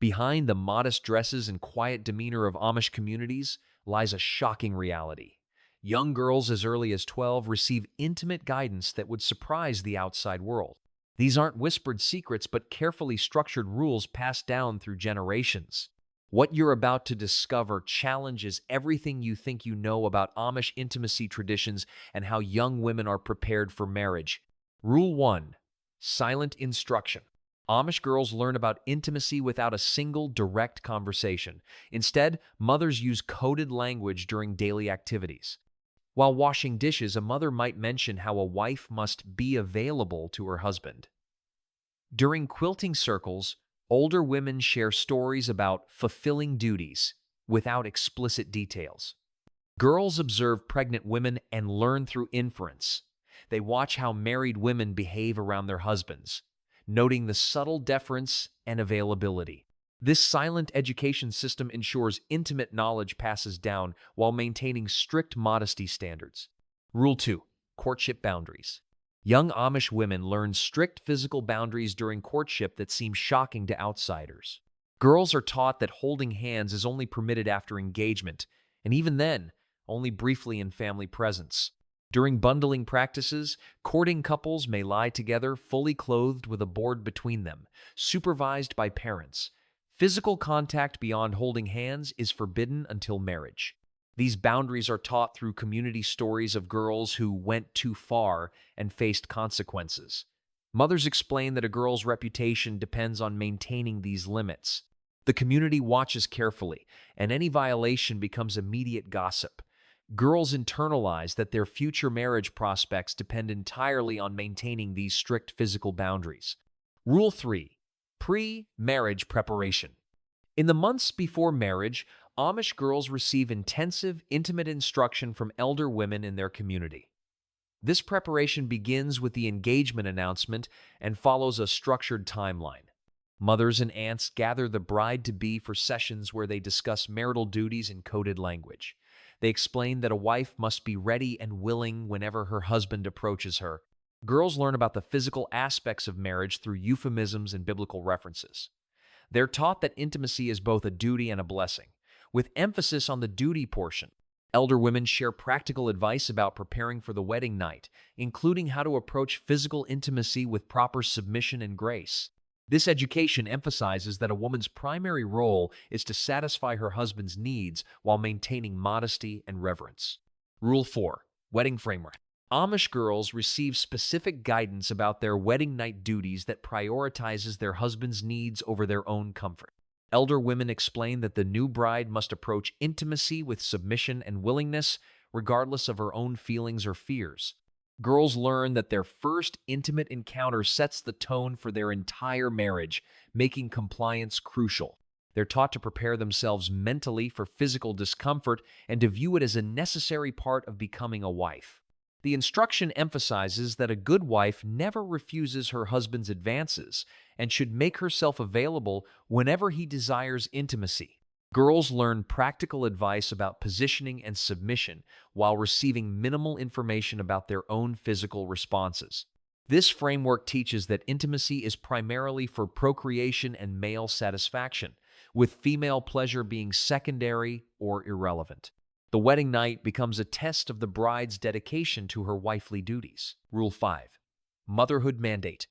Behind the modest dresses and quiet demeanor of Amish communities lies a shocking reality. Young girls as early as 12 receive intimate guidance that would surprise the outside world. These aren't whispered secrets, but carefully structured rules passed down through generations. What you're about to discover challenges everything you think you know about Amish intimacy traditions and how young women are prepared for marriage. Rule 1. Silent instruction. Amish girls learn about intimacy without a single direct conversation. Instead, mothers use coded language during daily activities. While washing dishes, a mother might mention how a wife must be available to her husband. During quilting circles, older women share stories about fulfilling duties without explicit details. Girls observe pregnant women and learn through inference. They watch how married women behave around their husbands, noting the subtle deference and availability. This silent education system ensures intimate knowledge passes down while maintaining strict modesty standards. Rule 2. Courtship boundaries. Young Amish women learn strict physical boundaries during courtship that seem shocking to outsiders. Girls are taught that holding hands is only permitted after engagement, and even then, only briefly in family presence. During bundling practices, courting couples may lie together fully clothed with a board between them, supervised by parents. Physical contact beyond holding hands is forbidden until marriage. These boundaries are taught through community stories of girls who went too far and faced consequences. Mothers explain that a girl's reputation depends on maintaining these limits. The community watches carefully, and any violation becomes immediate gossip. Girls internalize that their future marriage prospects depend entirely on maintaining these strict physical boundaries. Rule 3. Pre-marriage preparation. In the months before marriage, Amish girls receive intensive, intimate instruction from elder women in their community. This preparation begins with the engagement announcement and follows a structured timeline. Mothers and aunts gather the bride-to-be for sessions where they discuss marital duties in coded language. They explain that a wife must be ready and willing whenever her husband approaches her. Girls learn about the physical aspects of marriage through euphemisms and biblical references. They're taught that intimacy is both a duty and a blessing, with emphasis on the duty portion. Elder women share practical advice about preparing for the wedding night, including how to approach physical intimacy with proper submission and grace. This education emphasizes that a woman's primary role is to satisfy her husband's needs while maintaining modesty and reverence. Rule 4. Wedding framework. Amish girls receive specific guidance about their wedding night duties that prioritizes their husband's needs over their own comfort. Elder women explain that the new bride must approach intimacy with submission and willingness, regardless of her own feelings or fears. Girls learn that their first intimate encounter sets the tone for their entire marriage, making compliance crucial. They're taught to prepare themselves mentally for physical discomfort and to view it as a necessary part of becoming a wife. The instruction emphasizes that a good wife never refuses her husband's advances and should make herself available whenever he desires intimacy. Girls learn practical advice about positioning and submission while receiving minimal information about their own physical responses. This framework teaches that intimacy is primarily for procreation and male satisfaction, with female pleasure being secondary or irrelevant. The wedding night becomes a test of the bride's dedication to her wifely duties. Rule 5. Motherhood mandate.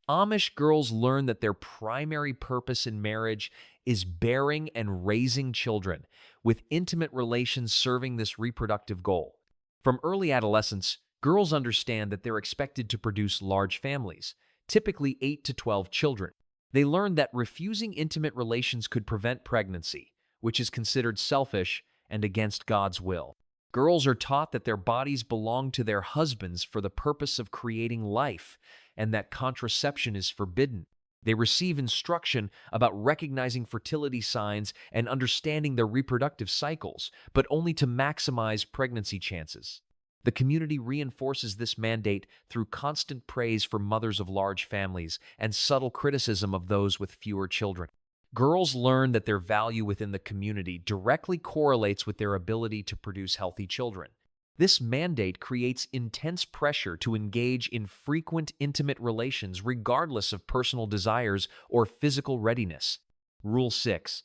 Amish girls learn that their primary purpose in marriage is bearing and raising children, with intimate relations serving this reproductive goal. From early adolescence, girls understand that they're expected to produce large families, typically 8 to 12 children. They learn that refusing intimate relations could prevent pregnancy, which is considered selfish and against God's will. Girls are taught that their bodies belong to their husbands for the purpose of creating life, and that contraception is forbidden. They receive instruction about recognizing fertility signs and understanding their reproductive cycles, but only to maximize pregnancy chances. The community reinforces this mandate through constant praise for mothers of large families and subtle criticism of those with fewer children. Girls learn that their value within the community directly correlates with their ability to produce healthy children. This mandate creates intense pressure to engage in frequent intimate relations regardless of personal desires or physical readiness. Rule 6.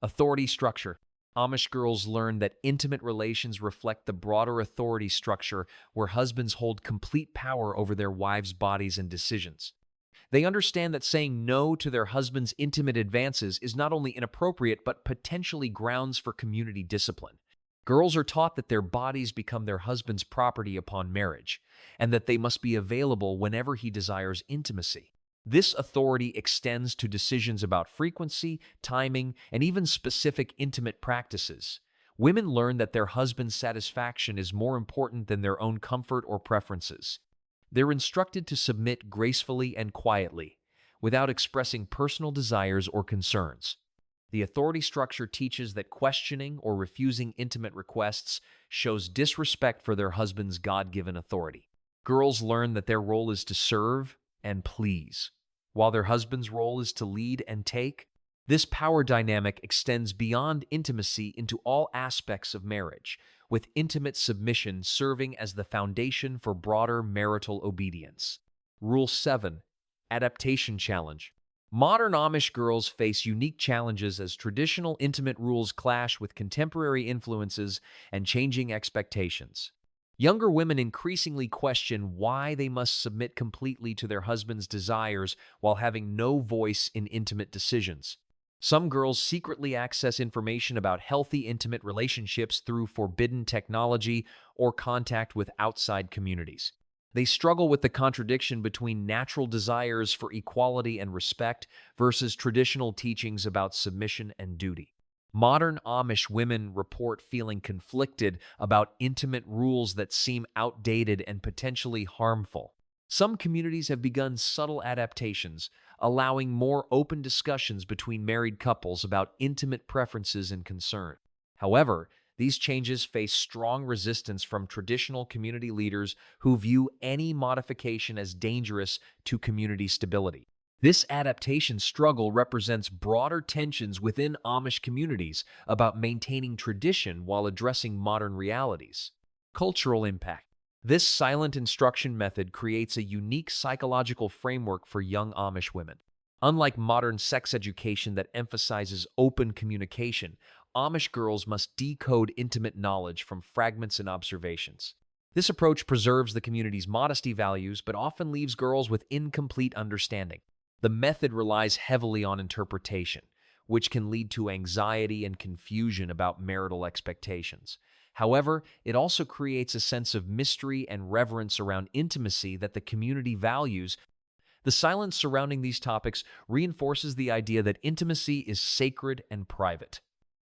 Authority structure. Amish girls learn that intimate relations reflect the broader authority structure where husbands hold complete power over their wives' bodies and decisions. They understand that saying no to their husband's intimate advances is not only inappropriate but potentially grounds for community discipline. Girls are taught that their bodies become their husband's property upon marriage, and that they must be available whenever he desires intimacy. This authority extends to decisions about frequency, timing, and even specific intimate practices. Women learn that their husband's satisfaction is more important than their own comfort or preferences. They're instructed to submit gracefully and quietly, without expressing personal desires or concerns. The authority structure teaches that questioning or refusing intimate requests shows disrespect for their husband's God-given authority. Girls learn that their role is to serve and please, while their husband's role is to lead and take. This power dynamic extends beyond intimacy into all aspects of marriage, with intimate submission serving as the foundation for broader marital obedience. Rule 7. Adaptation challenge. Modern Amish girls face unique challenges as traditional intimate rules clash with contemporary influences and changing expectations. Younger women increasingly question why they must submit completely to their husband's desires while having no voice in intimate decisions. Some girls secretly access information about healthy intimate relationships through forbidden technology or contact with outside communities. They struggle with the contradiction between natural desires for equality and respect versus traditional teachings about submission and duty. Modern Amish women report feeling conflicted about intimate rules that seem outdated and potentially harmful. Some communities have begun subtle adaptations, allowing more open discussions between married couples about intimate preferences and concern. However, these changes face strong resistance from traditional community leaders who view any modification as dangerous to community stability. This adaptation struggle represents broader tensions within Amish communities about maintaining tradition while addressing modern realities. Cultural impact. This silent instruction method creates a unique psychological framework for young Amish women. Unlike modern sex education that emphasizes open communication, Amish girls must decode intimate knowledge from fragments and observations. This approach preserves the community's modesty values but often leaves girls with incomplete understanding. The method relies heavily on interpretation, which can lead to anxiety and confusion about marital expectations. However, it also creates a sense of mystery and reverence around intimacy that the community values. The silence surrounding these topics reinforces the idea that intimacy is sacred and private.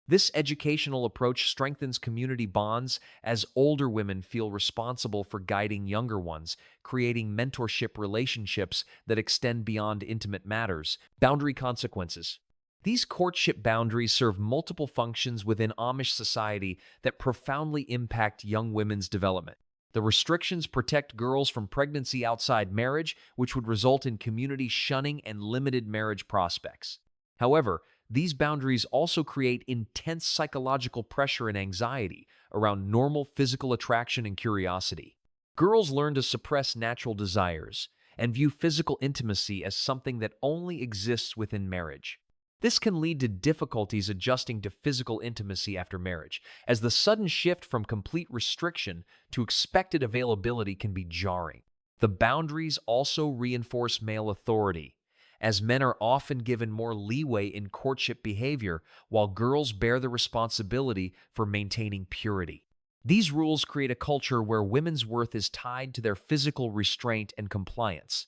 This educational approach strengthens community bonds as older women feel responsible for guiding younger ones, creating mentorship relationships that extend beyond intimate matters. Boundary consequences. These courtship boundaries serve multiple functions within Amish society that profoundly impact young women's development. The restrictions protect girls from pregnancy outside marriage, which would result in community shunning and limited marriage prospects. However, these boundaries also create intense psychological pressure and anxiety around normal physical attraction and curiosity. Girls learn to suppress natural desires and view physical intimacy as something that only exists within marriage. This can lead to difficulties adjusting to physical intimacy after marriage, as the sudden shift from complete restriction to expected availability can be jarring. The boundaries also reinforce male authority, as men are often given more leeway in courtship behavior, while girls bear the responsibility for maintaining purity. These rules create a culture where women's worth is tied to their physical restraint and compliance.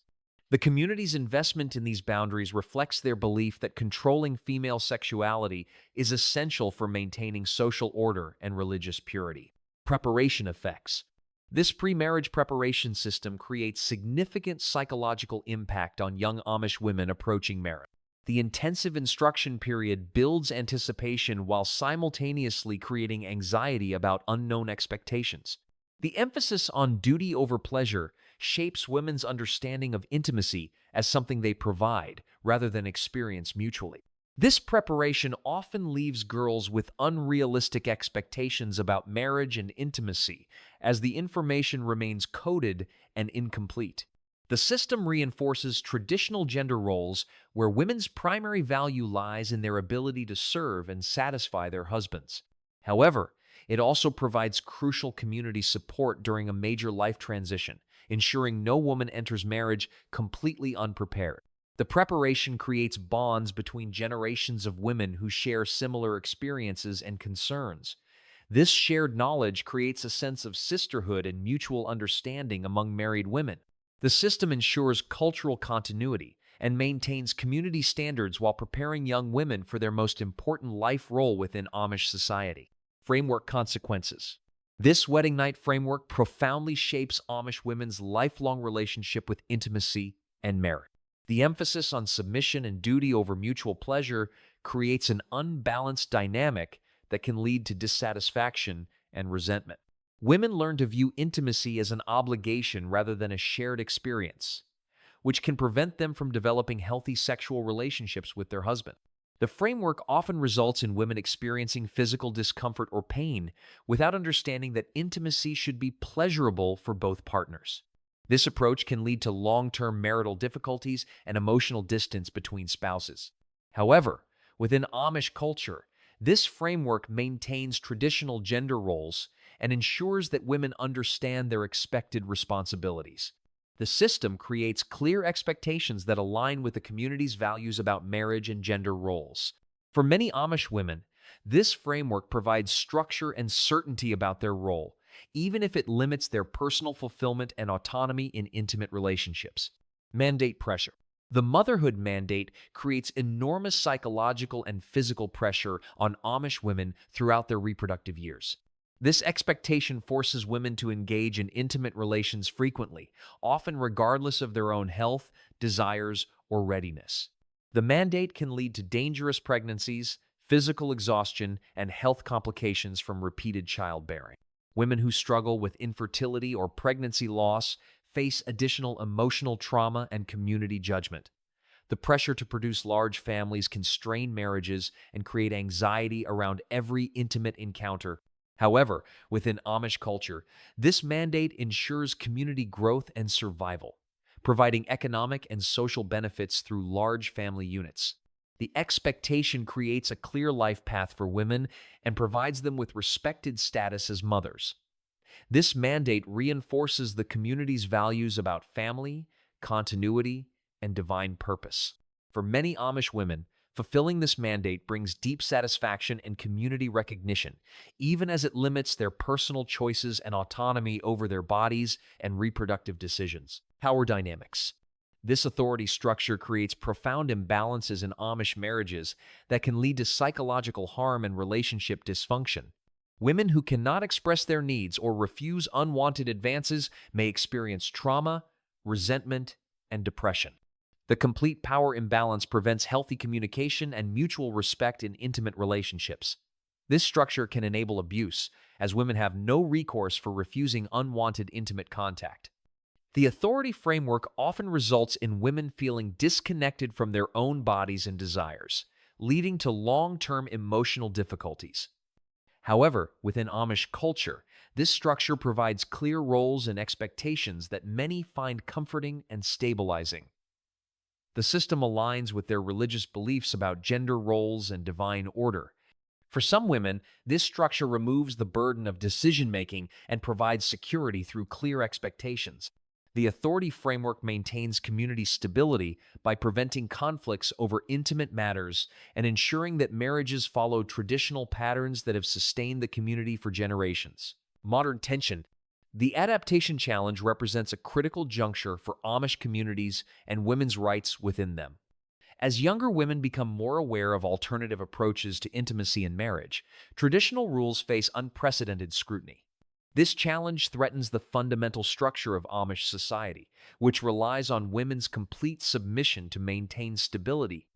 The community's investment in these boundaries reflects their belief that controlling female sexuality is essential for maintaining social order and religious purity. Preparation effects. This pre-marriage preparation system creates significant psychological impact on young Amish women approaching marriage. The intensive instruction period builds anticipation while simultaneously creating anxiety about unknown expectations. The emphasis on duty over pleasure shapes women's understanding of intimacy as something they provide rather than experience mutually. This preparation often leaves girls with unrealistic expectations about marriage and intimacy, as the information remains coded and incomplete. The system reinforces traditional gender roles where women's primary value lies in their ability to serve and satisfy their husbands. However, it also provides crucial community support during a major life transition, ensuring no woman enters marriage completely unprepared. The preparation creates bonds between generations of women who share similar experiences and concerns. This shared knowledge creates a sense of sisterhood and mutual understanding among married women. The system ensures cultural continuity and maintains community standards while preparing young women for their most important life role within Amish society. Framework consequences. This wedding night framework profoundly shapes Amish women's lifelong relationship with intimacy and marriage. The emphasis on submission and duty over mutual pleasure creates an unbalanced dynamic that can lead to dissatisfaction and resentment. Women learn to view intimacy as an obligation rather than a shared experience, which can prevent them from developing healthy sexual relationships with their husband. The framework often results in women experiencing physical discomfort or pain without understanding that intimacy should be pleasurable for both partners. This approach can lead to long-term marital difficulties and emotional distance between spouses. However, within Amish culture, this framework maintains traditional gender roles and ensures that women understand their expected responsibilities. The system creates clear expectations that align with the community's values about marriage and gender roles. For many Amish women, this framework provides structure and certainty about their role, even if it limits their personal fulfillment and autonomy in intimate relationships. Mandate pressure. The motherhood mandate creates enormous psychological and physical pressure on Amish women throughout their reproductive years. This expectation forces women to engage in intimate relations frequently, often regardless of their own health, desires, or readiness. The mandate can lead to dangerous pregnancies, physical exhaustion, and health complications from repeated childbearing. Women who struggle with infertility or pregnancy loss face additional emotional trauma and community judgment. The pressure to produce large families can strain marriages and create anxiety around every intimate encounter. However, within Amish culture, this mandate ensures community growth and survival, providing economic and social benefits through large family units. The expectation creates a clear life path for women and provides them with respected status as mothers. This mandate reinforces the community's values about family, continuity, and divine purpose. For many Amish women, fulfilling this mandate brings deep satisfaction and community recognition, even as it limits their personal choices and autonomy over their bodies and reproductive decisions. Power dynamics. This authority structure creates profound imbalances in Amish marriages that can lead to psychological harm and relationship dysfunction. Women who cannot express their needs or refuse unwanted advances may experience trauma, resentment, and depression. The complete power imbalance prevents healthy communication and mutual respect in intimate relationships. This structure can enable abuse, as women have no recourse for refusing unwanted intimate contact. The authority framework often results in women feeling disconnected from their own bodies and desires, leading to long-term emotional difficulties. However, within Amish culture, this structure provides clear roles and expectations that many find comforting and stabilizing. The system aligns with their religious beliefs about gender roles and divine order. For some women, this structure removes the burden of decision-making and provides security through clear expectations. The authority framework maintains community stability by preventing conflicts over intimate matters and ensuring that marriages follow traditional patterns that have sustained the community for generations. Modern tension. The adaptation challenge represents a critical juncture for Amish communities and women's rights within them. As younger women become more aware of alternative approaches to intimacy and marriage, traditional rules face unprecedented scrutiny. This challenge threatens the fundamental structure of Amish society, which relies on women's complete submission to maintain stability